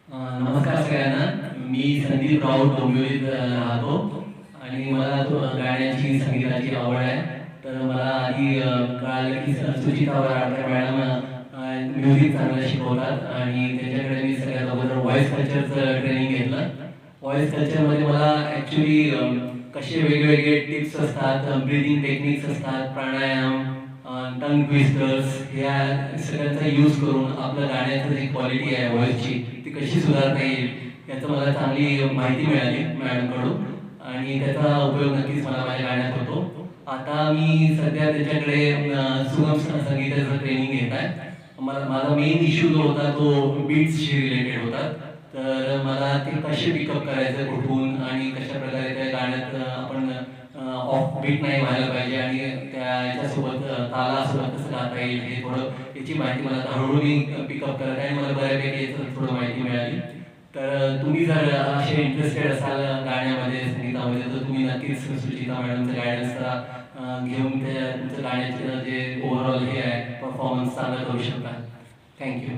नमस्कार सगळ्यांना. मी संदीप राऊत डोंबिवलीत राहतो आणि मला गाण्याची संगीताची आवड आहे. तर मला आधी कळालं की सुचिता वराडकर मॅडम म्युझिक चांगलं शिकवतात आणि त्याच्याकडे मी सगळ्यात अगोदर व्हॉइस कल्चरचं ट्रेनिंग घेतलं. व्हॉइस कल्चरमध्ये मला ॲक्च्युली कसे वेगवेगळे टिप्स असतात, ब्रीदिंग टेक्निक्स असतात, प्राणायाम, टंग ट्विस्टर्स ह्या सगळ्यांचा यूज करून आपलं गाण्याचं जी क्वालिटी आहे व्हॉइसची ती कशी सुधारता येईल याचं मला चांगली माहिती मिळाली मॅडमकडून आणि त्याचा उपयोग नक्कीच मला माझ्या गाण्यात होतो. आता मी सध्या त्याच्याकडे सुगम संगीताचं ट्रेनिंग घेत आहे. माझा मेन इश्यू जो होता तो बीट्सशी रिलेटेड होता. तर मला ते कसे पिकअप करायचं कुठून आणि कशा प्रकारे त्या गाण्यात आपण ऑफ बीट नाही व्हायला पाहिजे आणि त्याच्यासोबत तालासोबत कसं गाता येईल हे थोडं याची माहिती मला हळूहळू मी पिकअप करत आहे आणि मला बऱ्यापैकी याचं थोडं माहिती मिळाली. तर तुम्ही जर असे इंटरेस्टेड असाल गाण्यामध्ये संगीतामध्ये तर तुम्ही नक्कीच सुचिता मॅडमचं गायडन्सचा घेऊन तुमचं गाण्याचं जे ओव्हरऑल हे आहे परफॉर्मन्स चांगला करू शकता. थँक्यू.